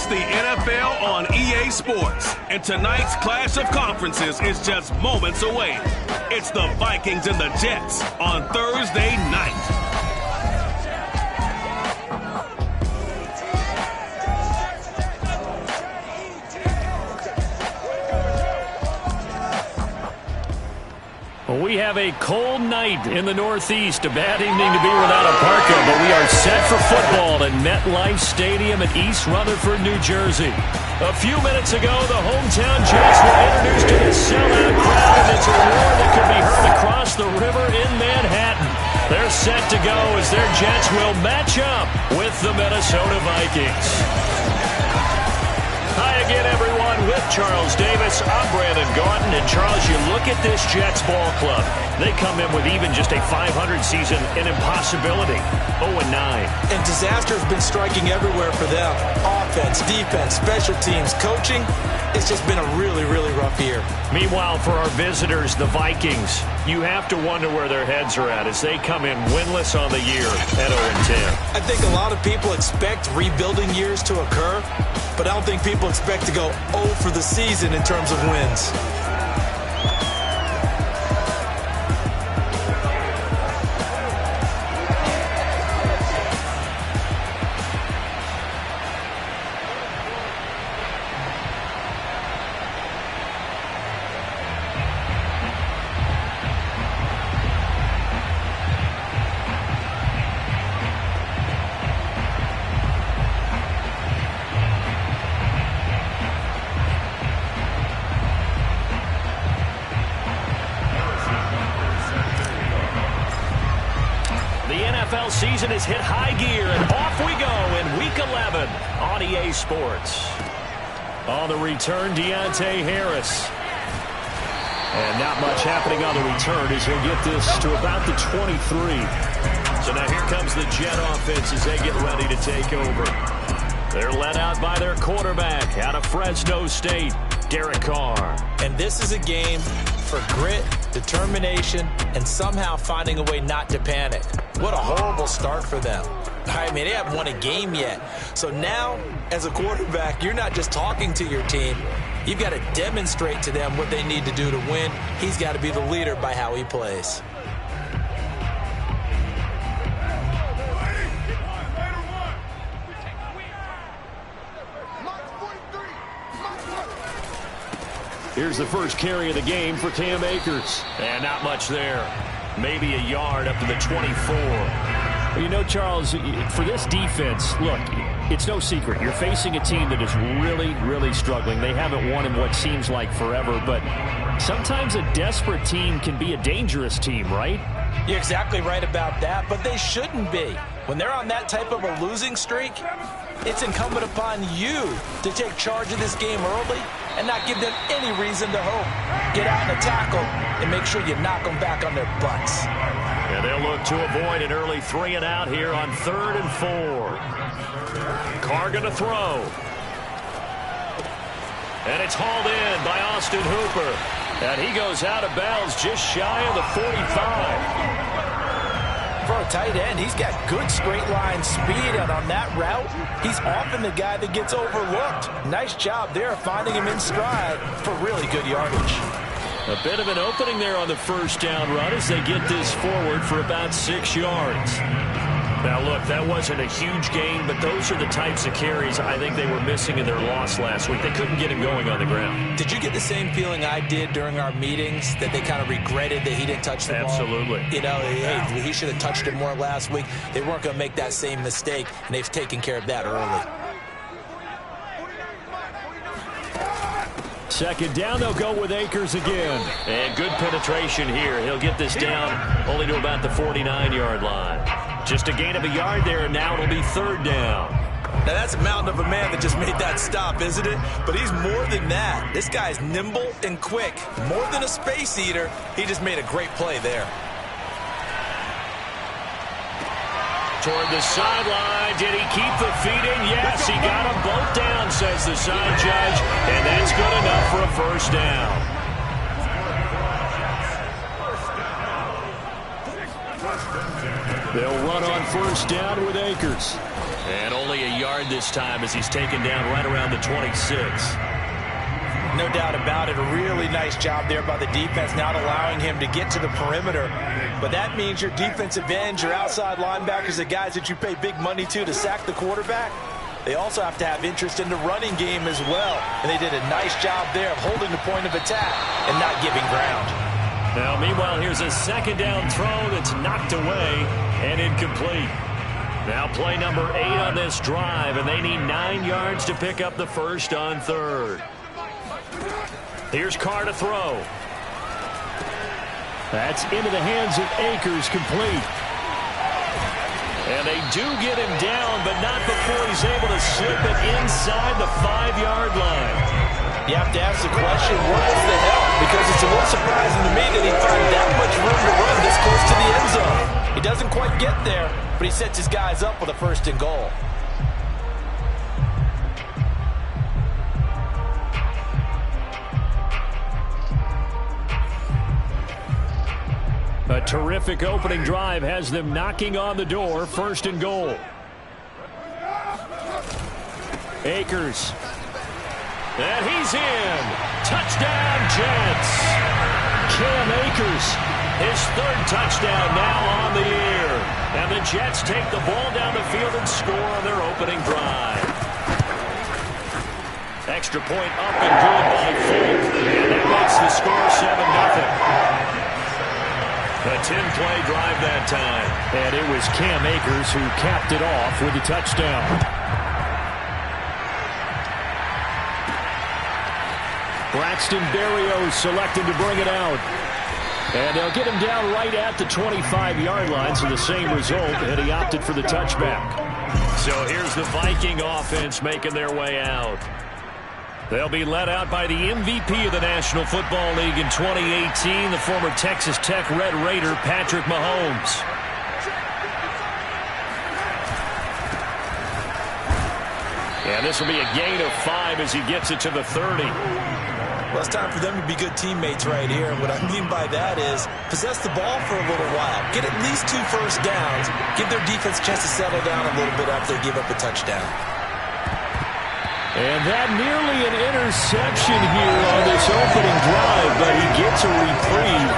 the NFL on EA Sports, and tonight's clash of conferences is just moments away. It's the Vikings and the Jets on Thursday night. We have a cold night in the Northeast. A bad evening to be without a parka, but we are set for football at MetLife Stadium in East Rutherford, New Jersey. A few minutes ago, the hometown Jets were introduced to the sellout crowd, and it's a roar that could be heard across the river in Manhattan. They're set to go as their Jets will match up with the Minnesota Vikings. Hi again, everyone, with Charles Davis. I'm Brandon Gaudin. And Charles, you look at this Jets ball club. They come in with even just a 500 season, an impossibility. 0-9. And disaster has been striking everywhere for them. Offense, defense, special teams, coaching. It's just been a really, really rough year. Meanwhile, for our visitors, the Vikings, you have to wonder where their heads are at as they come in winless on the year at 0-10. I think a lot of people expect rebuilding years to occur, but I don't think people expect to go 0 for the season in terms of wins. NFL season has hit high gear, and off we go in Week 11 on EA Sports. On the return, Deontay Harris. And not much happening on the return as he'll get this to about the 23. So now here comes the Jet offense as they get ready to take over. They're led out by their quarterback out of Fresno State, Derek Carr. And this is a game for grit, determination, and somehow finding a way not to panic. What a horrible start for them. I mean, they haven't won a game yet. So now, as a quarterback, you're not just talking to your team. You've got to demonstrate to them what they need to do to win. He's got to be the leader by how he plays. Here's the first carry of the game for Cam Akers. And not much there. Maybe a yard up to the 24. Well, you know, Charles, for this defense, look, it's no secret. You're facing a team that is really, really struggling. They haven't won in what seems like forever, but sometimes a desperate team can be a dangerous team, right? You're exactly right about that, but they shouldn't be. When they're on that type of a losing streak, it's incumbent upon you to take charge of this game early and not give them any reason to hope. Get out and tackle and make sure you knock them back on their butts. And they'll look to avoid an early 3 and out here on 3rd and 4. Carr going to throw. And it's hauled in by Austin Hooper. And he goes out of bounds just shy of the 45. For a tight end, he's got good straight line speed, and on that route, he's often the guy that gets overlooked. Nice job there finding him in stride for really good yardage. A bit of an opening there on the first down run as they get this forward for about 6 yards. Now, look, that wasn't a huge gain, but those are the types of carries I think they were missing in their loss last week. They couldn't get him going on the ground. Did you get the same feeling I did during our meetings, that they kind of regretted that he didn't touch the ball? Absolutely. You know, hey, he should have touched it more last week. They weren't going to make that same mistake, and they've taken care of that early. Second down, they'll go with Akers again. And good penetration here. He'll get this down only to about the 49-yard line. Just a gain of a yard there, and now it'll be 3rd down. Now, that's a mountain of a man that just made that stop, isn't it? But he's more than that. This guy's nimble and quick. More than a space eater, he just made a great play there. Toward the sideline. Did he keep the feet in? Yes, he got them both down, says the side judge. And that's good enough for a 1st down. They'll run on first down with Akers. And only a yard this time as he's taken down right around the 26. No doubt about it. A really nice job there by the defense, not allowing him to get to the perimeter. But that means your defensive ends, your outside linebackers, the guys that you pay big money to sack the quarterback, they also have to have interest in the running game as well. And they did a nice job there of holding the point of attack and not giving ground. Now, meanwhile, here's a second down throw that's knocked away and incomplete. Now play number 8 on this drive, and they need 9 yards to pick up the first on third. Here's Carr to throw. That's into the hands of Akers, complete. And they do get him down, but not before he's able to slip it inside the 5-yard line. You have to ask the question, what is the help? Because it's a little surprising to me that he finds that much room to run this close to the end zone. He doesn't quite get there, but he sets his guys up with a first and goal. A terrific opening drive has them knocking on the door. First and goal. Akers. And he's in. Touchdown, Jets. Cam Akers, his 3rd touchdown now on the year. And the Jets take the ball down the field and score on their opening drive. Extra point up and good by Fulton. And that makes the score 7-0. A 10-play drive that time. And it was Cam Akers who capped it off with the touchdown. Braxton Berrios selected to bring it out. And they'll get him down right at the 25-yard line, so the same result, and he opted for the touchback. So here's the Viking offense making their way out. They'll be led out by the MVP of the National Football League in 2018, the former Texas Tech Red Raider, Patrick Mahomes. And this will be a gain of 5 as he gets it to the 30. Well, it's time for them to be good teammates right here. And what I mean by that is possess the ball for a little while. Get at least 2 first downs. Give their defense a chance to settle down a little bit after they give up a touchdown. And that nearly an interception here on this opening drive, but he gets a reprieve.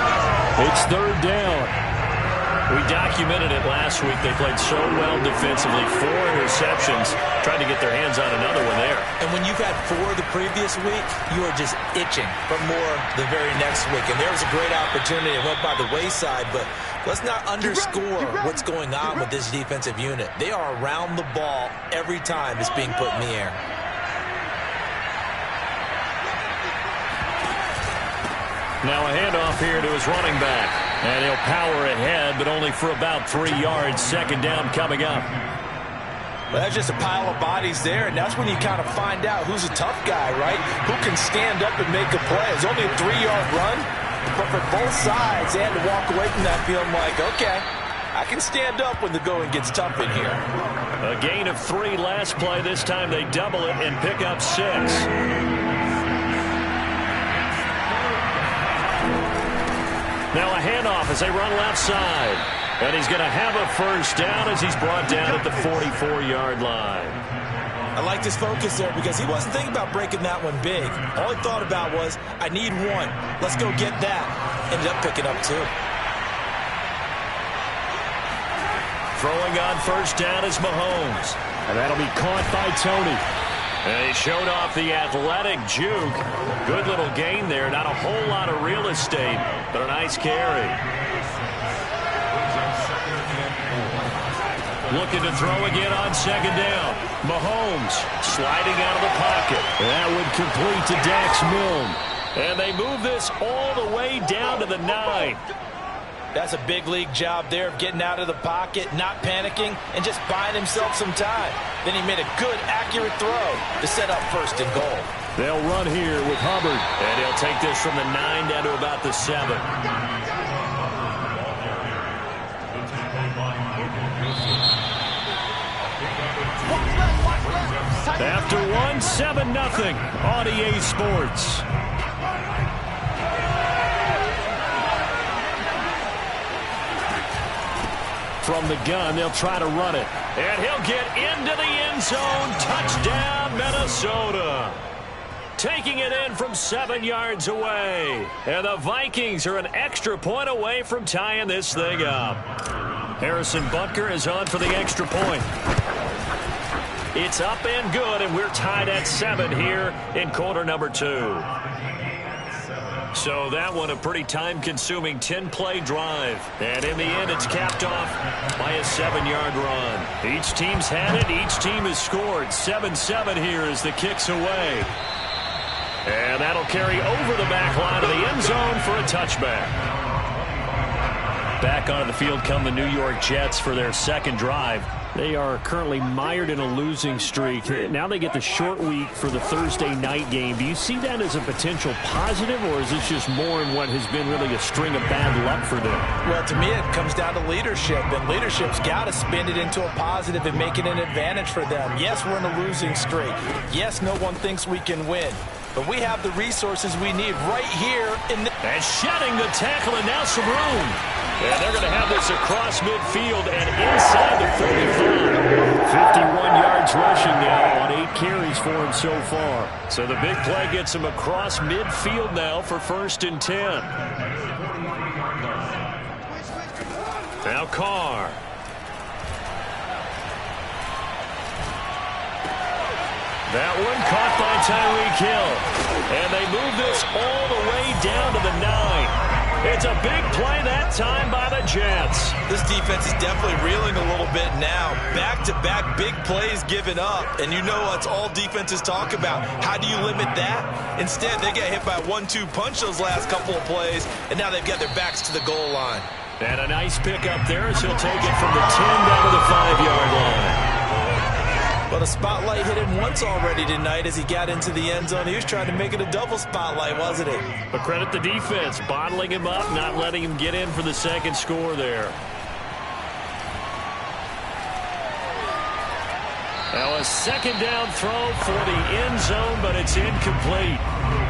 It's 3rd down. We documented it last week. They played so well defensively. 4 interceptions. Trying to get their hands on another one there. And when you've had 4 the previous week, you are just itching for more the very next week. And there was a great opportunity. It went by the wayside, but let's not underscore what's going on with this defensive unit. They are around the ball every time it's being put in the air. Now a handoff here to his running back. And he'll power ahead, but only for about 3 yards. Second down coming up. Well, that's just a pile of bodies there, and that's when you kind of find out who's a tough guy, right? Who can stand up and make a play. It's only a 3-yard run, but for both sides, they had to walk away from that feeling like, okay, I can stand up when the going gets tough in here. A gain of 3 last play. This time they double it and pick up 6. Now a handoff as they run left side. And he's going to have a first down as he's brought down at the 44-yard line. I like this focus there because he wasn't thinking about breaking that one big. All he thought about was, I need 1. Let's go get that. Ended up picking up 2. Throwing on first down is Mahomes. And that'll be caught by Tony. And he showed off the athletic juke. Good little gain there. Not a whole lot of real estate, but a nice carry. Looking to throw again on second down. Mahomes sliding out of the pocket. That would complete to Dax Milne. And they move this all the way down to the 9. That's a big league job there of getting out of the pocket, not panicking, and just buying himself some time. Then he made a good, accurate throw to set up first and goal. They'll run here with Hubbard. And he'll take this from the 9 down to about the 7. After 1, 7-0 on EA Sports. from the gun. They'll try to run it. And he'll get into the end zone. Touchdown, Minnesota. Taking it in from 7 yards away. And the Vikings are an extra point away from tying this thing up. Harrison Butker is on for the extra point. It's up and good, and we're tied at 7 here in quarter number 2. So that one a pretty time-consuming 10-play drive. And in the end, it's capped off by a 7-yard run. Each team's had it. Each team has scored. 7-7 here as the kick's away. And that'll carry over the back line of the end zone for a touchback. Back onto the field come the New York Jets for their second drive. They are currently mired in a losing streak. Now they get the short week for the Thursday night game. Do you see that as a potential positive, or is this just more in what has been really a string of bad luck for them? Well, to me, it comes down to leadership, and leadership's got to spin it into a positive and make it an advantage for them. Yes, we're in a losing streak. Yes, no one thinks we can win. But we have the resources we need right here in the... And shedding the tackle, and now some room. And they're going to have this across midfield and inside the 45. 51 yards rushing now on 8 carries for him so far. So the big play gets him across midfield now for 1st and 10. Now Carr. That one caught by Tyreek Hill. And they move this all the way down to the 9. It's a big play that time by the Jets. This defense is definitely reeling a little bit now. Back-to-back big plays given up. And you know that's all defenses talk about. How do you limit that? Instead, they get hit by a 1-2 punch those last couple of plays. And now they've got their backs to the goal line. And a nice pick up there as he'll take it from the 10 down to the 5-yard line. But a spotlight hit him once already tonight as he got into the end zone. He was trying to make it a double spotlight, wasn't he? But credit the defense, bottling him up, not letting him get in for the second score there. Now a second down throw for the end zone, but it's incomplete.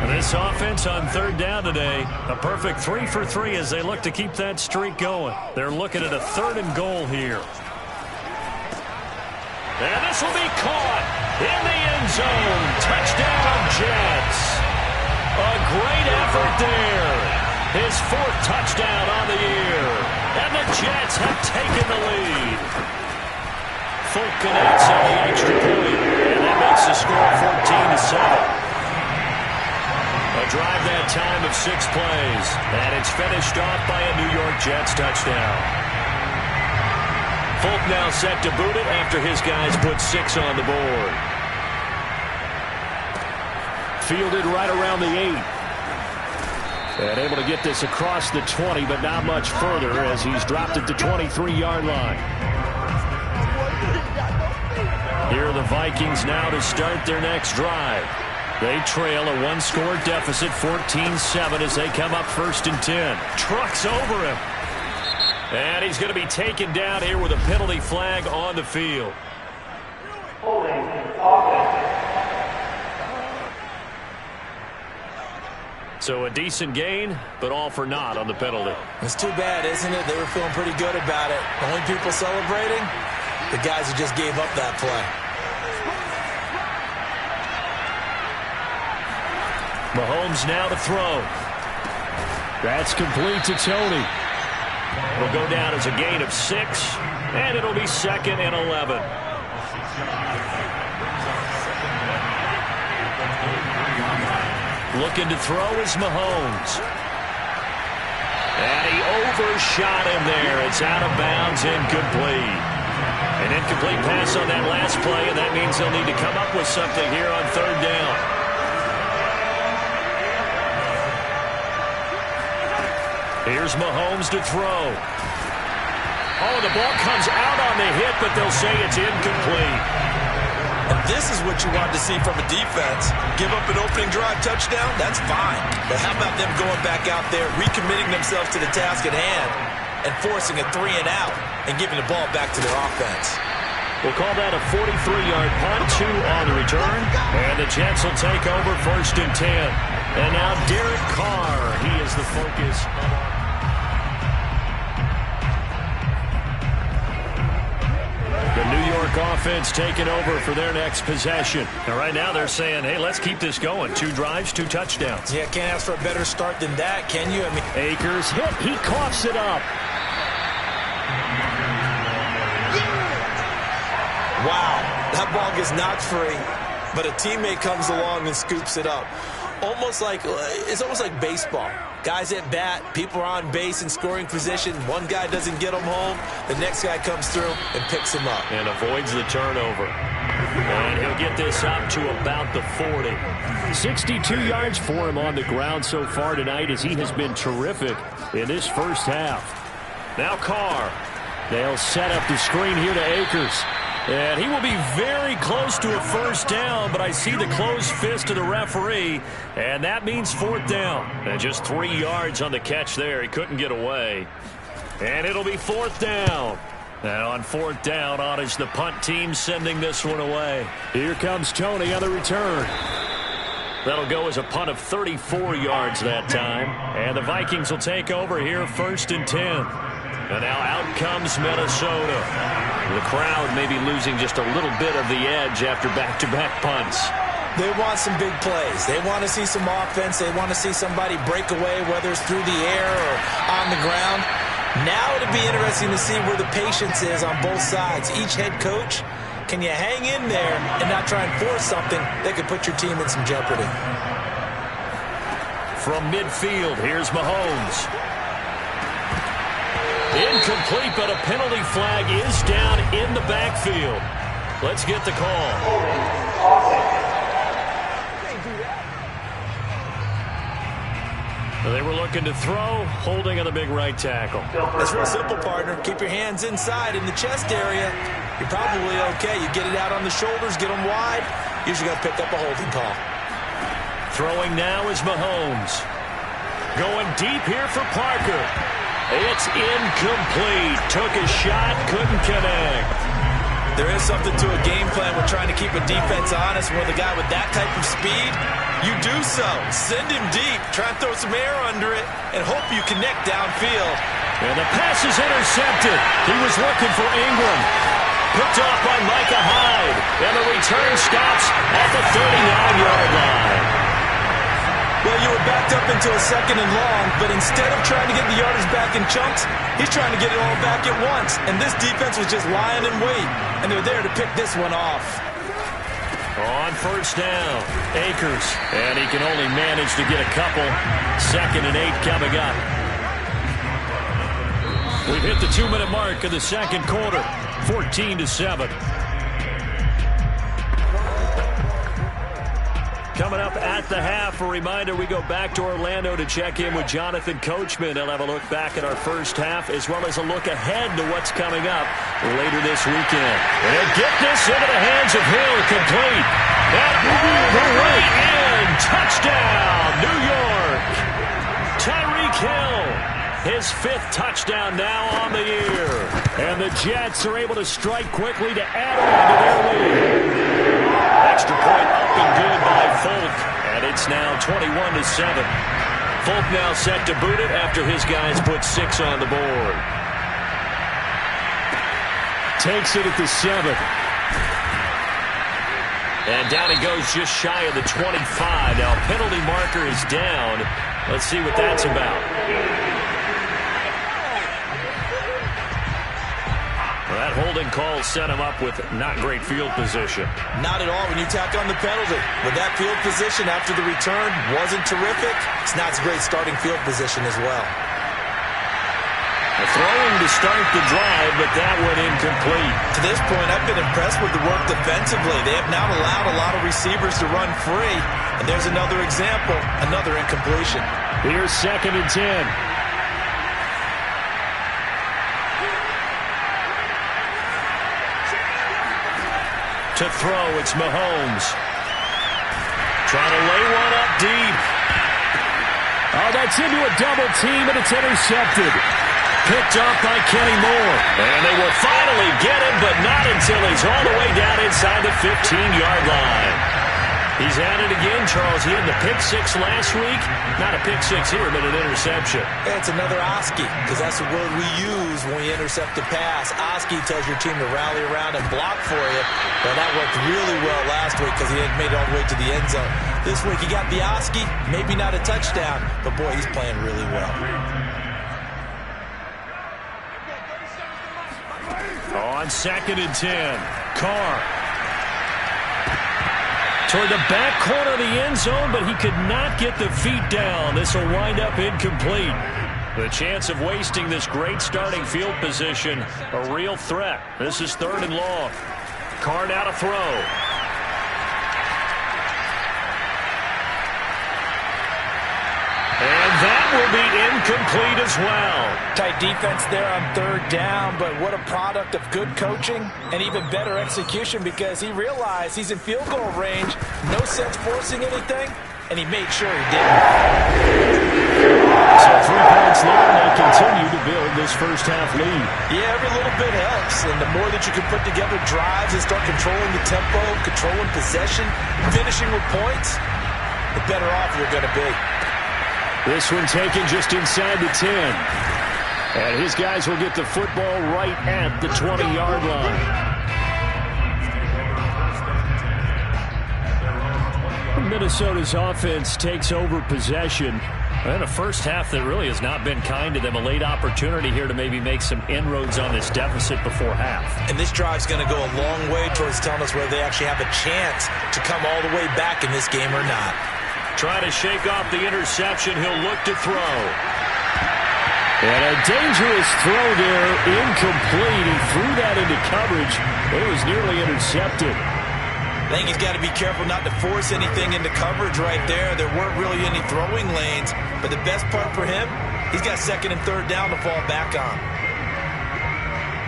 And this offense on 3rd down today, a perfect 3 for 3 as they look to keep that streak going. They're looking at a 3rd and goal here. And this will be caught in the end zone. Touchdown, Jets. A great effort there. His 4th touchdown on the year. And the Jets have taken the lead. Fulk connects on the extra point. And that makes the score 14-7. A drive that time of 6 plays. And it's finished off by a New York Jets touchdown. Fulk now set to boot it after his guys put 6 on the board. Fielded right around the 8. And able to get this across the 20, but not much further as he's dropped it to 23-yard line. Here are the Vikings now to start their next drive. They trail a 1-score deficit, 14-7 as they come up 1st and 10. Trucks over him. And he's going to be taken down here with a penalty flag on the field. So a decent gain, but all for naught on the penalty. It's too bad, isn't it? They were feeling pretty good about it. The only people celebrating, the guys who just gave up that play. Mahomes now to throw. That's complete to Tony. Will go down as a gain of 6, and it'll be 2nd and 11. Looking to throw is Mahomes. And he overshot him there. It's out of bounds, incomplete. An incomplete pass on that last play, and that means they'll need to come up with something here on 3rd down. Here's Mahomes to throw. Oh, the ball comes out on the hit, but they'll say it's incomplete. And this is what you want to see from a defense. Give up an opening drive touchdown, that's fine. But how about them going back out there, recommitting themselves to the task at hand, and forcing a 3 and out, and giving the ball back to their offense? We'll call that a 43-yard punt, 2 on the return. And the Jets will take over 1st and 10. And now Derek Carr, he is the focus. York offense taking over for their next possession. And right now they're saying, hey, let's keep this going. 2 drives, 2 touchdowns. Yeah, can't ask for a better start than that, can you? I mean, Akers hit. He coughs it up. wow, that ball gets knocked free, but a teammate comes along and scoops it up. It's almost like baseball. Guys at bat, people are on base in scoring position. One guy doesn't get them home. The next guy comes through and picks him up. And avoids the turnover. And he'll get this up to about the 40. 62 yards for him on the ground so far tonight as he has been terrific in this first half. Now Carr. They'll set up the screen here to Akers. And he will be very close to a first down, but I see the closed fist of the referee, and that means 4th down. And just 3 yards on the catch there. He couldn't get away. And it'll be 4th down. And on 4th down, on is the punt team sending this one away. Here comes Tony on the return. That'll go as a punt of 34 yards that time. And the Vikings will take over here 1st and 10. And now out comes Minnesota. The crowd may be losing just a little bit of the edge after back-to-back punts. They want some big plays. They want to see some offense. They want to see somebody break away, whether it's through the air or on the ground. Now it'll be interesting to see where the patience is on both sides. Each head coach, can you hang in there and not try and force something that could put your team in some jeopardy? From midfield, here's Mahomes. Incomplete, but a penalty flag is down in the backfield. Let's get the call. They were looking to throw, holding on the big right tackle. It's real simple, partner. Keep your hands inside in the chest area. You're probably okay. You get it out on the shoulders, get them wide. Usually got to pick up a holding call. Throwing now is Mahomes. Going deep here for Parker. It's incomplete. Took a shot, couldn't connect. There is something to a game plan when trying to keep a defense honest. With a guy with that type of speed, you do so. Send him deep, try and throw some air under it, and hope you connect downfield. And the pass is intercepted. He was looking for Ingram. Picked off by Micah Hyde. And the return stops at the 39-yard line. Well, you were backed up into a 2nd and long, but instead of trying to get the yardage back in chunks, he's trying to get it all back at once. And this defense was just lying in wait, and they're there to pick this one off. On 1st down, Akers. And he can only manage to get a couple. 2nd and 8 coming up. We've hit the 2-minute mark of the 2nd quarter. 14-7. Coming up at the half, a reminder, we go back to Orlando to check in with Jonathan Coachman. He'll have a look back at our first half as well as a look ahead to what's coming up later this weekend. And get this into the hands of Hill, complete. At the right end, touchdown, New York. Tyreek Hill, his 5th touchdown now on the year. And the Jets are able to strike quickly to add on to their lead. Extra point up and good by Folk, and it's now 21-7. Folk now set to boot it after his guys put 6 on the board. Takes it at the 7. And down he goes just shy of the 25. Now penalty marker is down. Let's see what that's about. That holding call set him up with not great field position. Not at all when you tack on the penalty. But that field position after the return wasn't terrific. It's not a great starting field position as well. A throwing to start the drive, but that went incomplete. To this point, I've been impressed with the work defensively. They have now allowed a lot of receivers to run free. And there's another example, another incompletion. Here's 2nd and 10. To throw, it's Mahomes. Trying to lay one up deep. Oh, that's into a double team, and it's intercepted. Picked off by Kenny Moore. And they will finally get him, but not until he's all the way down inside the 15-yard line. He's at it again, Charles. He had the pick six last week. Not a pick six here, but an interception. It's another Oski, because that's the word we use when we intercept a pass. Oski tells your team to rally around and block for you. Well, that worked really well last week because he hadn't made it all the way to the end zone. This week he got the Oski, maybe not a touchdown, but boy, he's playing really well. On 2nd and 10, Carr. Toward the back corner of the end zone, but he could not get the feet down. This will wind up incomplete. The chance of wasting this great starting field position, a real threat. This is 3rd and long. Carr now to throw. And that will be incomplete as well. Tight defense there on 3rd down, but what a product of good coaching and even better execution, because he realized he's in field goal range. No sense forcing anything, and he made sure he didn't. So 3 points there, and they continue to build this first half lead. Yeah, every little bit helps, and the more that you can put together drives and start controlling the tempo, controlling possession, finishing with points, the better off you're going to be. This one taken just inside the 10. And his guys will get the football right at the 20-yard line. Minnesota's offense takes over possession. And a first half that really has not been kind to them. A late opportunity here to maybe make some inroads on this deficit before half. And this drive's going to go a long way towards telling us whether they actually have a chance to come all the way back in this game or not. Trying to shake off the interception. He'll look to throw. And a dangerous throw there, incomplete. He threw that into coverage. It was nearly intercepted. I think he's got to be careful not to force anything into coverage right there. There weren't really any throwing lanes. But the best part for him, he's got 2nd and 3rd down to fall back on.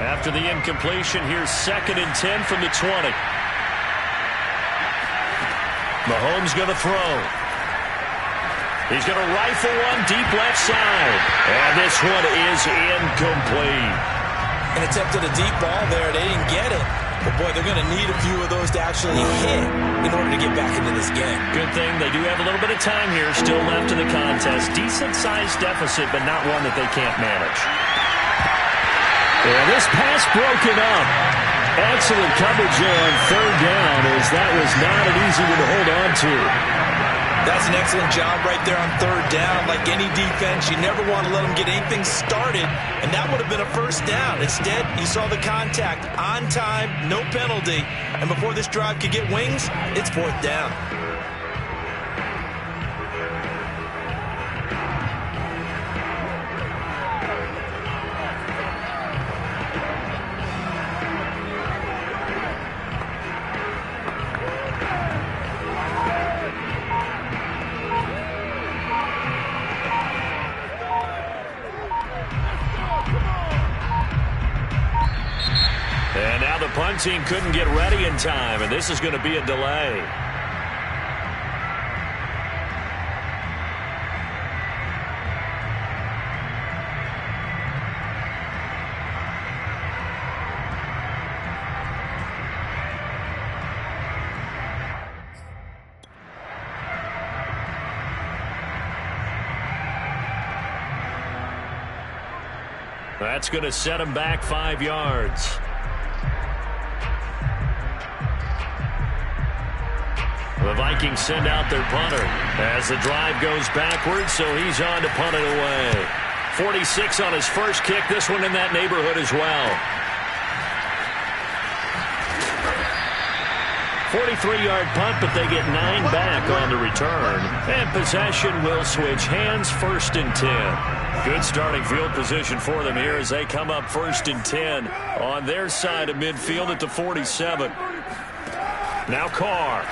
After the incompletion, here's 2nd and 10 from the 20. Mahomes going to throw. He's going to rifle one deep left side. And this one is incomplete. And attempted a deep ball there. They didn't get it. But, boy, they're going to need a few of those to actually hit in order to get back into this game. Good thing they do have a little bit of time here still left in the contest. Decent-sized deficit, but not one that they can't manage. And this pass broken up. Excellent coverage there on 3rd down, as that was not an easy one to hold on to. That's an excellent job right there on 3rd down. Like any defense, you never want to let them get anything started, and that would have been a first down. Instead, you saw the contact on time, no penalty, and before this drive could get wings, it's 4th down. And now the punt team couldn't get ready in time, and this is going to be a delay. That's going to set him back 5 yards. The Vikings send out their punter as the drive goes backwards, so he's on to punt it away. 46 on his first kick, this one in that neighborhood as well. 43-yard punt, but they get 9 back on the return. And possession will switch hands, 1st and 10. Good starting field position for them here as they come up 1st and 10 on their side of midfield at the 47. Now Carr.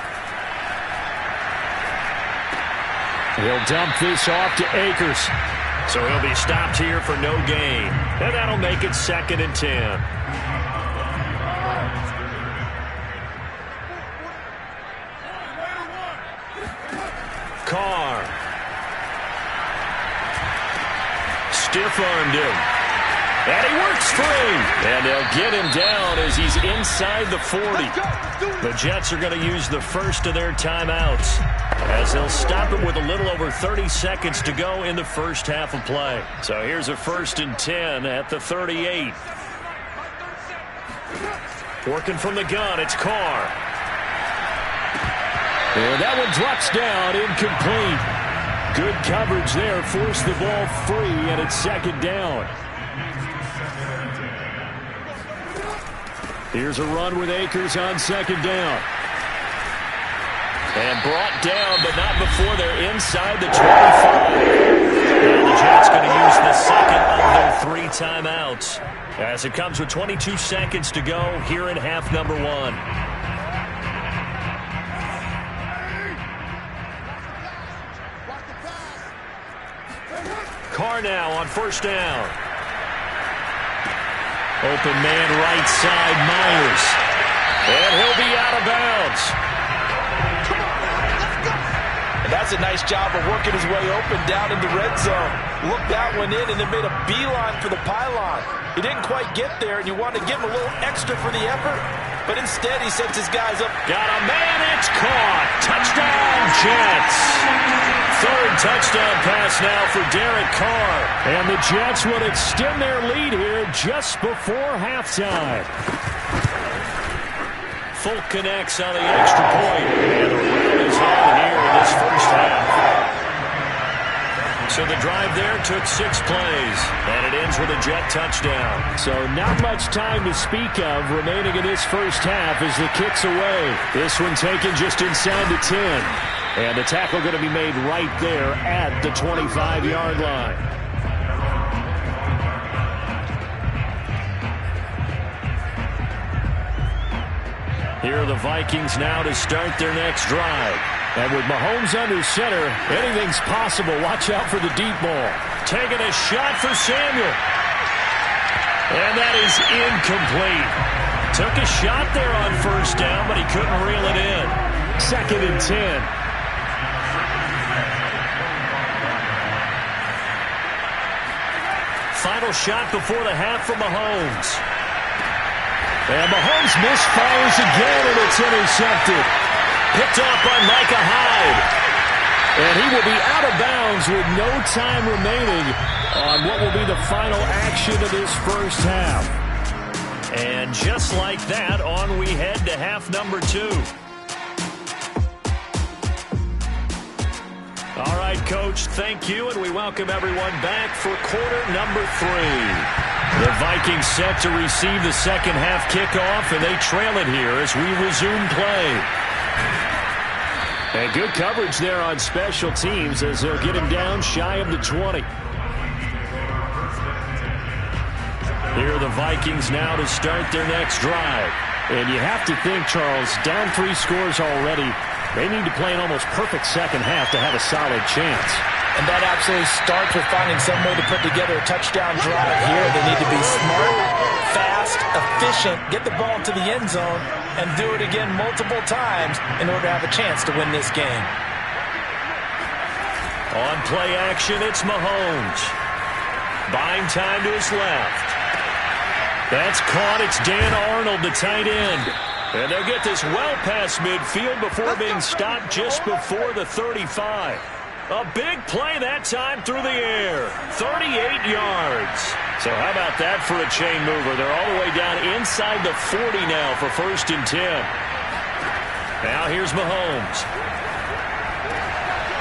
He'll dump this off to Akers. So he'll be stopped here for no gain. And that'll make it 2nd and 10. Carr. Stiff-armed him. And he works free. And they'll get him down as he's inside the 40. The Jets are going to use the first of their timeouts as they'll stop it with a little over 30 seconds to go in the first half of play. So here's a 1st and 10 at the 38. Working from the gun, it's Carr. And that one drops down, incomplete. Good coverage there, forced the ball free, and it's 2nd down. Here's a run with Akers on 2nd down. And brought down, but not before they're inside the 25. And the Jets going to use the second of their 3 timeouts as it comes with 22 seconds to go here in half number 1. Carr now on 1st down. Open man right side, Myers. And he'll be out of bounds. And that's a nice job of working his way open down in the red zone. Looked that one in and then made a beeline for the pylon. He didn't quite get there, and you want to give him a little extra for the effort. But instead, he sets his guys up. Got a man, it's caught. Touchdown, Jets. 3rd touchdown pass now for Derek Carr. And the Jets will extend their lead here just before halftime. Folk connects on the extra point. And the run is on here in this first half. So the drive there took 6 plays, and it ends with a Jet touchdown. So not much time to speak of remaining in this first half as the kick's away. This one taken just inside the 10. And the tackle going to be made right there at the 25-yard line. Here are the Vikings now to start their next drive. And with Mahomes under center, anything's possible. Watch out for the deep ball. Taking a shot for Samuel. And that is incomplete. Took a shot there on 1st down, but he couldn't reel it in. 2nd and 10. Final shot before the half from Mahomes. And Mahomes misfires again, and it's intercepted. Picked off by Micah Hyde. And he will be out of bounds with no time remaining on what will be the final action of this first half. And just like that, on we head to half number 2. All right, Coach, thank you, and we welcome everyone back for quarter number 3. The Vikings set to receive the second half kickoff, and they trail it here as we resume play. And good coverage there on special teams as they'll get him down shy of the 20. Here are the Vikings now to start their next drive. And you have to think, Charles, down 3 scores already. They need to play an almost perfect second half to have a solid chance. And that absolutely starts with finding some way to put together a touchdown drive here. They need to be smart, fast, efficient, get the ball to the end zone, and do it again multiple times in order to have a chance to win this game. On play action, it's Mahomes. Buying time to his left. That's caught. It's Dan Arnold, the tight end. And they'll get this well past midfield before being stopped just before the 35. A big play that time through the air. 38 yards. So how about that for a chain mover? They're all the way down inside the 40 now for 1st and 10. Now here's Mahomes.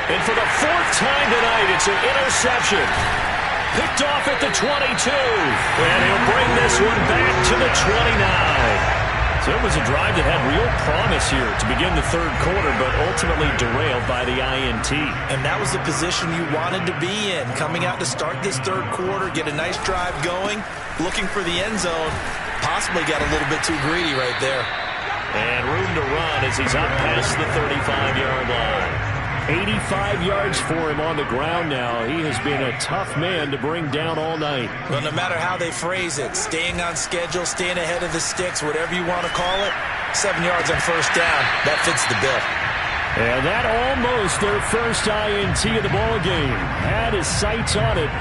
And for the 4th time tonight, it's an interception. Picked off at the 22. And he'll bring this one back to the 29. So it was a drive that had real promise here to begin the 3rd quarter, but ultimately derailed by the INT. And that was the position you wanted to be in, coming out to start this 3rd quarter, get a nice drive going, looking for the end zone, possibly got a little bit too greedy right there. And room to run as he's up past the 35-yard line. 85 yards for him on the ground now. He has been a tough man to bring down all night. Well, no matter how they phrase it, staying on schedule, staying ahead of the sticks, whatever you want to call it, 7 yards on 1st down, that fits the bill. And that almost their first INT of the ball game. Had his sights on it,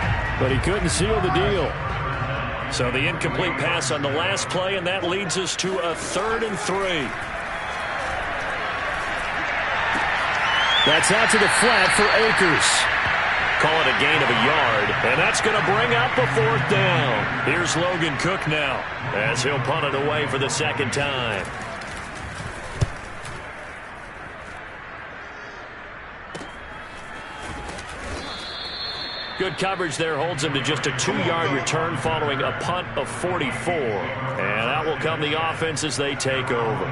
but he couldn't seal the deal. So the incomplete pass on the last play, and that leads us to a 3rd and 3. That's out to the flat for Akers. Call it a gain of a yard, and that's going to bring up a 4th down. Here's Logan Cook now, as he'll punt it away for the 2nd time. Good coverage there holds him to just a 2-yard return following a punt of 44. And out will come the offense as they take over.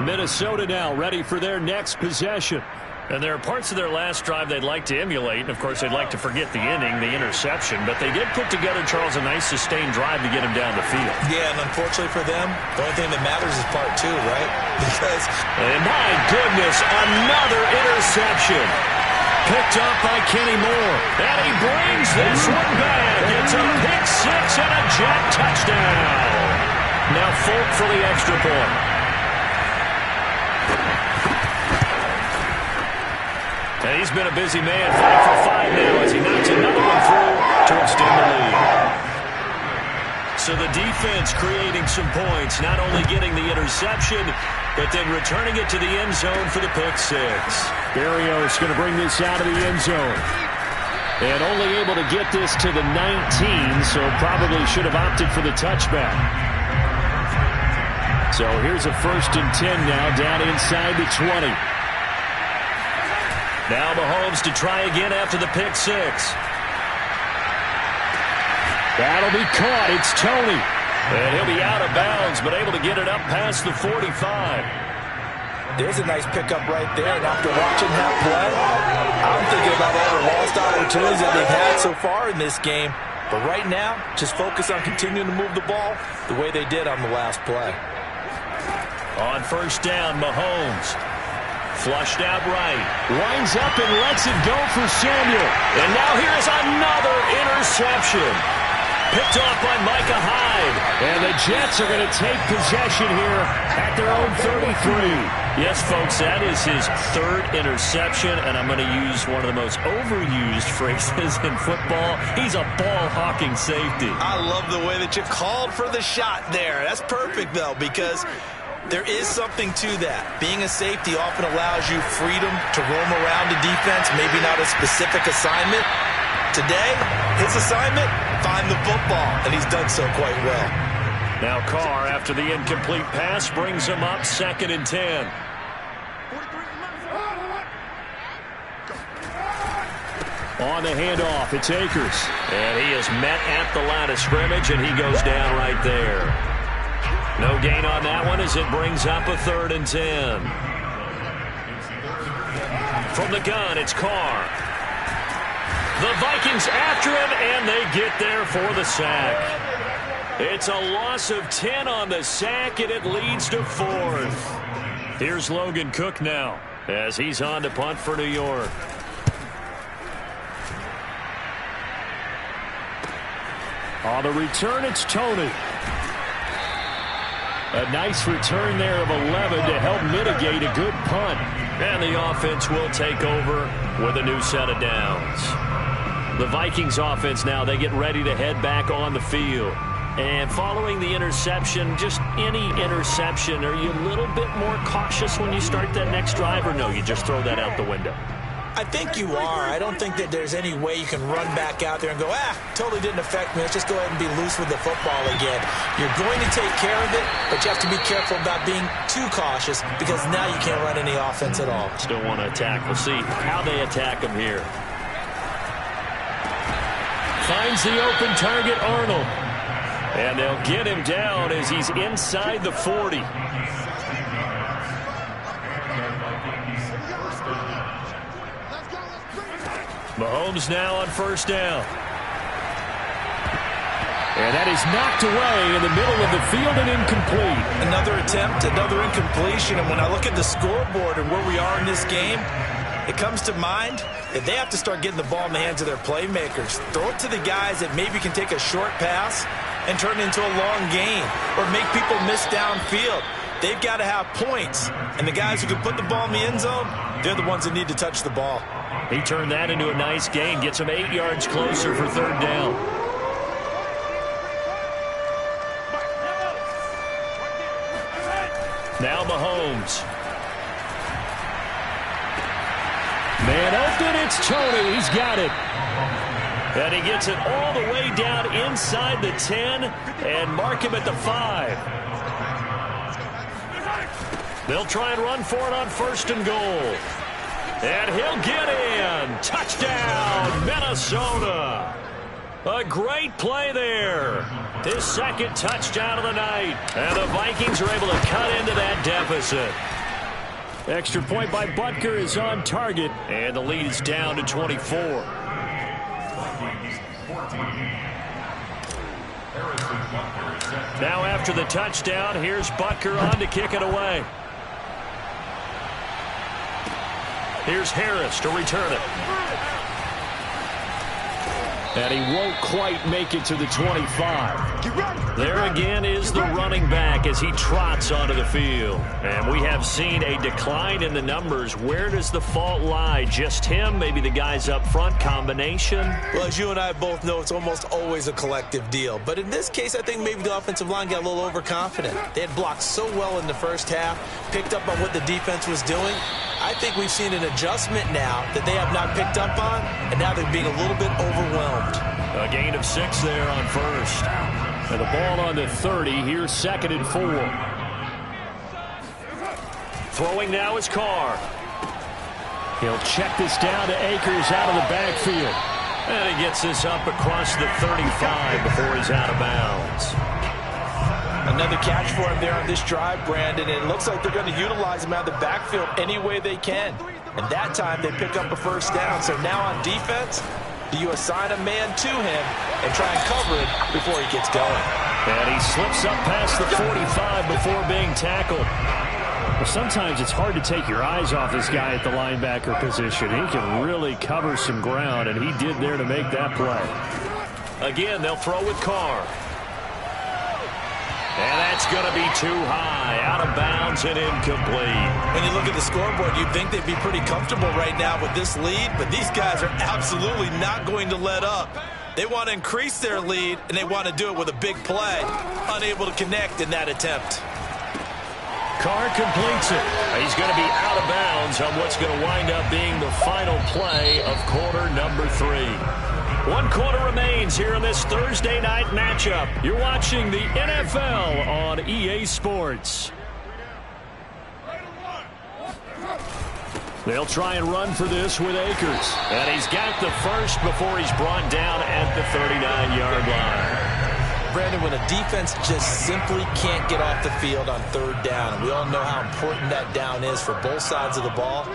Minnesota now ready for their next possession. And there are parts of their last drive they'd like to emulate. And, of course, they'd like to forget the inning, the interception. But they did put together, Charles, a nice sustained drive to get him down the field. Yeah, and unfortunately for them, the only thing that matters is part 2, right? Because... And, my goodness, another interception. Picked up by Kenny Moore. And he brings this one back. It's a pick 6 and a Jet touchdown. Now Folk for the extra point. And he's been a busy man, 5 for 5 now as he knocks another one through to extend the lead. So the defense creating some points, not only getting the interception, but then returning it to the end zone for the pick 6. Berrios going to bring this out of the end zone. And only able to get this to the 19, so probably should have opted for the touchback. So here's a 1st and 10 now, down inside the 20. Now Mahomes to try again after the pick 6. That'll be caught. It's Tony. And he'll be out of bounds, but able to get it up past the 45. There's a nice pickup right there, and after watching that play, I'm thinking about all the lost opportunities that they've had so far in this game. But right now, just focus on continuing to move the ball the way they did on the last play. On 1st down, Mahomes. Flushed out right. Winds up and lets it go for Samuel. And now here's another interception. Picked off by Micah Hyde. And the Jets are going to take possession here at their own 33. Yes, folks, that is his 3rd interception, and I'm going to use one of the most overused phrases in football. He's a ball-hawking safety. I love the way that you called for the shot there. That's perfect, though, because there is something to that. Being a safety often allows you freedom to roam around the defense, maybe not a specific assignment. Today, his assignment, find the football, and he's done so quite well. Now Carr, after the incomplete pass, brings him up 2nd and 10. On the handoff, it's Akers. And he is met at the line of scrimmage, and he goes down right there. No gain on that one as it brings up a 3rd and 10. From the gun, it's Carr. The Vikings after him, and they get there for the sack. It's a loss of 10 on the sack, and it leads to 4th. Here's Logan Cook now as he's on to punt for New York. On the return, it's Tony. A nice return there of 11 to help mitigate a good punt. And the offense will take over with a new set of downs. The Vikings offense now, they get ready to head back on the field. And following the interception, just any interception, are you a little bit more cautious when you start that next drive, or no, you just throw that out the window? I think you are. I don't think that there's any way you can run back out there and go, totally didn't affect me. Let's just go ahead and be loose with the football again. You're going to take care of it, but you have to be careful about being too cautious because now you can't run any offense at all. Still want to attack. We'll see how they attack him here. Finds the open target, Arnold. And they'll get him down as he's inside the 40. Mahomes now on 1st down. And that is knocked away in the middle of the field and incomplete. Another attempt, another incompletion. And when I look at the scoreboard and where we are in this game, it comes to mind that they have to start getting the ball in the hands of their playmakers. Throw it to the guys that maybe can take a short pass and turn it into a long gain or make people miss downfield. They've got to have points. And the guys who can put the ball in the end zone, they're the ones that need to touch the ball. He turned that into a nice gain, gets him 8 yards closer for 3rd down. Now Mahomes. Man open, it's Tony. He's got it. And he gets it all the way down inside the 10 and mark him at the 5. They'll try and run for it on 1st and goal. And he'll get in. Touchdown, Minnesota. A great play there. His 2nd touchdown of the night. And the Vikings are able to cut into that deficit. Extra point by Butker is on target. And the lead is down to 24. Now after the touchdown, here's Butker on to kick it away. Here's Harris to return it. And he won't quite make it to the 25. There again is the running back as he trots onto the field. And we have seen a decline in the numbers. Where does the fault lie? Just him? Maybe the guys up front? Combination? Well, as you and I both know, it's almost always a collective deal. But in this case, I think maybe the offensive line got a little overconfident. They had blocked so well in the first half, picked up on what the defense was doing. I think we've seen an adjustment now that they have not picked up on, and now they're being a little bit overwhelmed. A gain of 6 there on 1st. And the ball on the 30. Here's 2nd and 4. Throwing now is Carr. He'll check this down to Akers out of the backfield. And he gets this up across the 35 before he's out of bounds. Another catch for him there on this drive, Brandon. And it looks like they're going to utilize him out of the backfield any way they can. And that time they pick up a 1st down. So now on defense, do you assign a man to him and try and cover it before he gets going? And he slips up past the 45 before being tackled. Well, sometimes it's hard to take your eyes off this guy at the linebacker position. He can really cover some ground, and he did there to make that play. Again, they'll throw with Carr. And that's going to be too high, out of bounds and incomplete. When you look at the scoreboard, you'd think they'd be pretty comfortable right now with this lead, but these guys are absolutely not going to let up. They want to increase their lead, and they want to do it with a big play. Unable to connect in that attempt. Carr completes it. He's going to be out of bounds on what's going to wind up being the final play of quarter number 3. 1 quarter remains here in this Thursday night matchup. You're watching the NFL on EA Sports. They'll try and run for this with Akers. And he's got the first before he's brought down at the 39-yard line. Brandon, when a defense just simply can't get off the field on 3rd down, and we all know how important that down is for both sides of the ball,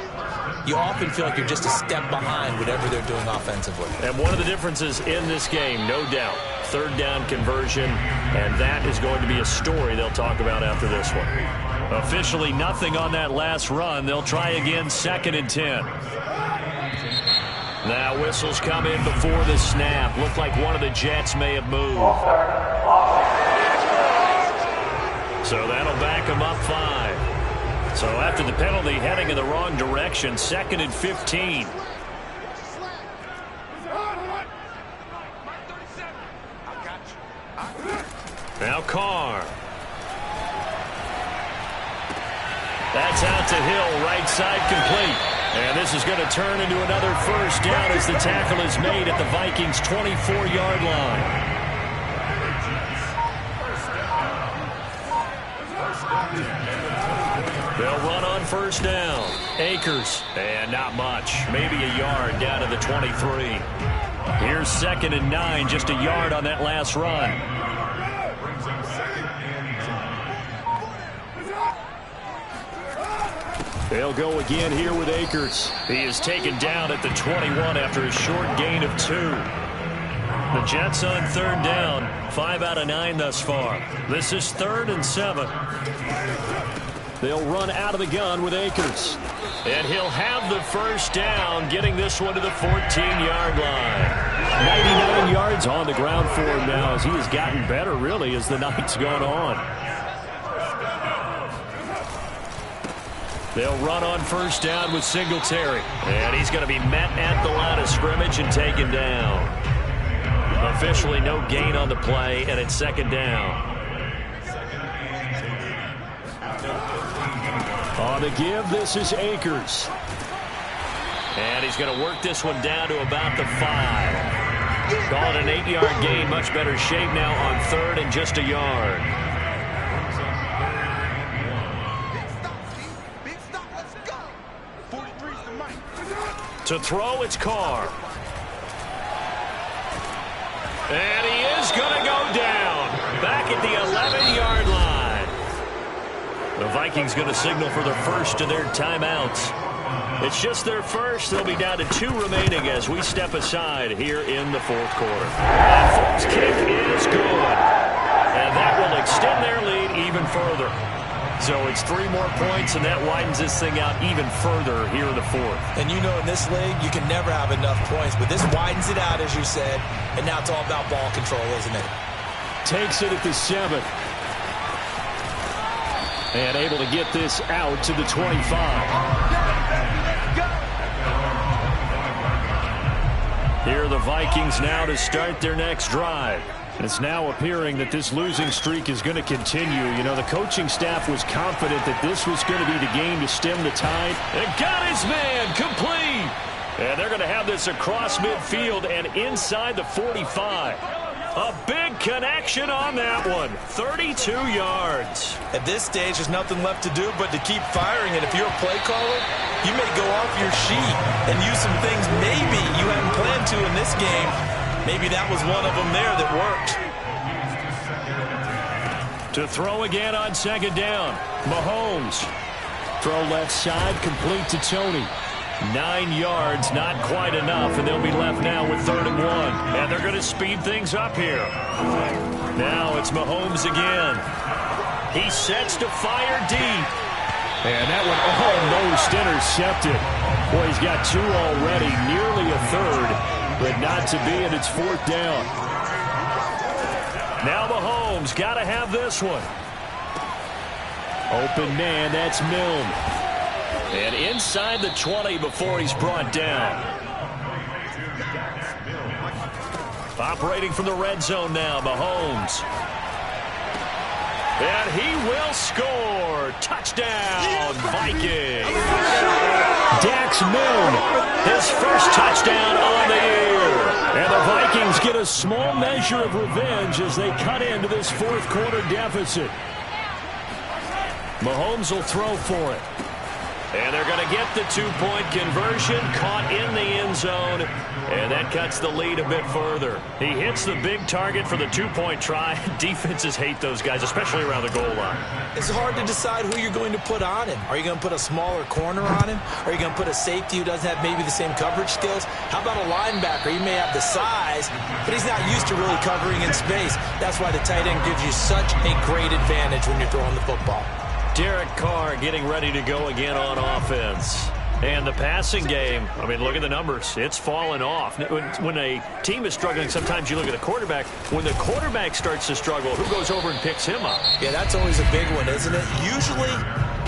you often feel like you're just a step behind whatever they're doing offensively. And one of the differences in this game, no doubt, 3rd down conversion, and that is going to be a story they'll talk about after this one. Officially nothing on that last run. They'll try again 2nd and 10. Now whistles come in before the snap. Looked like one of the Jets may have moved. So that'll back them up 5. So after the penalty, heading in the wrong direction, 2nd and 15. Now Carr. That's out to Hill, right side complete. And this is going to turn into another 1st down as the tackle is made at the Vikings' 24-yard line. They'll run on 1st down. Akers, and not much. Maybe a yard down to the 23. Here's 2nd and 9, just a yard on that last run. They'll go again here with Akers. He is taken down at the 21 after a short gain of 2. The Jets on 3rd down, 5 out of 9 thus far. This is 3rd and 7. They'll run out of the gun with Akers. And he'll have the 1st down, getting this one to the 14-yard line. 99 yards on the ground for him now as he has gotten better, really, as the night's gone on. They'll run on 1st down with Singletary. And he's going to be met at the line of scrimmage and taken down. Officially no gain on the play, and it's 2nd down. On the give, this is Akers. And he's going to work this one down to about the 5. Call it an 8-yard gain. Much better shape now on 3rd and just a yard. To throw, it's Carr. And he is going to go down. Back at the 11-yard line. The Vikings going to signal for the first of their timeouts. It's just their first. They'll be down to 2 remaining as we step aside here in the 4th quarter. That first kick is good. And that will extend their lead even further. So it's 3 more points, and that widens this thing out even further here in the 4th. And you know in this league, you can never have enough points, but this widens it out, as you said, and now it's all about ball control, isn't it? Takes it at the 7. And able to get this out to the 25. Here are the Vikings now to start their next drive. And it's now appearing that this losing streak is going to continue. You know, the coaching staff was confident that this was going to be the game to stem the tide. And got his man complete. And they're going to have this across midfield and inside the 45. A big connection on that one. 32 yards. At this stage, there's nothing left to do but to keep firing. And if you're a play caller, you may go off your sheet and use some things maybe you hadn't planned to in this game. Maybe that was one of them there that worked. To throw again on 2nd down. Mahomes. Throw left side, complete to Tony. 9 yards, not quite enough, and they'll be left now with 3rd and 1. And they're going to speed things up here. Now it's Mahomes again. He sets to fire deep. And that one almost intercepted. Boy, he's got 2 already, nearly a 3rd. But not to be, and it's 4th down. Now Mahomes got to have this one. Open man, that's Milne. And inside the 20 before he's brought down. Operating from the red zone now, Mahomes. And he will score. Touchdown, Vikings. Dax Milne, his first touchdown on the year. And the Vikings get a small measure of revenge as they cut into this 4th quarter deficit. Mahomes will throw for it. And they're going to get the 2-point conversion, caught in the end zone, and that cuts the lead a bit further. He hits the big target for the 2-point try. Defenses hate those guys, especially around the goal line. It's hard to decide who you're going to put on him. Are you going to put a smaller corner on him? Are you going to put a safety who doesn't have maybe the same coverage skills? How about a linebacker? He may have the size, but he's not used to really covering in space. That's why the tight end gives you such a great advantage when you're throwing the football. Derek Carr getting ready to go again on offense. And the passing game, I mean, look at the numbers. It's fallen off. When a team is struggling, sometimes you look at the quarterback. When the quarterback starts to struggle, who goes over and picks him up? Yeah, that's always a big one, isn't it? Usually,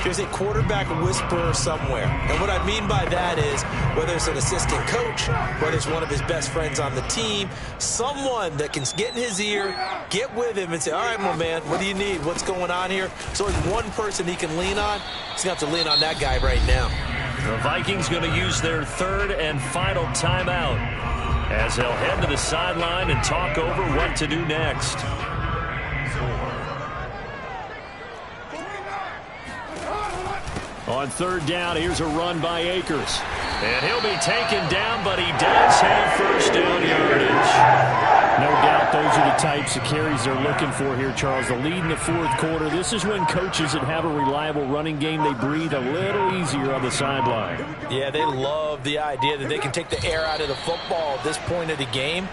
there's a quarterback whisperer somewhere. And what I mean by that is, whether it's an assistant coach, whether it's one of his best friends on the team, someone that can get in his ear, get with him and say, all right, my man, what do you need? What's going on here? So there's one person he can lean on. He's going to have to lean on that guy right now. The Vikings going to use their 3rd and final timeout as they'll head to the sideline and talk over what to do next. On 3rd down, here's a run by Akers. And he'll be taken down, but he does have first down yardage. No doubt those are the types of carries they're looking for here, Charles. The lead in the 4th quarter. This is when coaches that have a reliable running game, they breathe a little easier on the sideline. Yeah, they love the idea that they can take the air out of the football at this point of the game.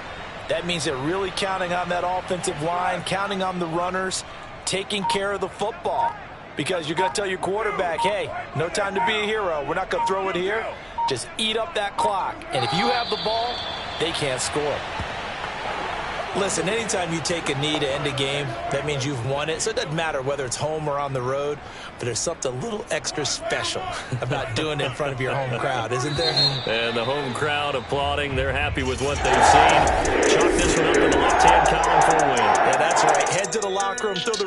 That means they're really counting on that offensive line, counting on the runners, taking care of the football. Because you're going to tell your quarterback, hey, no time to be a hero. We're not going to throw it here. Just eat up that clock. And if you have the ball, they can't score. Listen, anytime you take a knee to end a game, that means you've won it. So it doesn't matter whether it's home or on the road, but there's something a little extra special about doing it in front of your home crowd, isn't there? And the home crowd applauding. They're happy with what they've seen. Chalk this one up in the left-hand column for a win. Yeah, that's right. Head to the locker room, throw the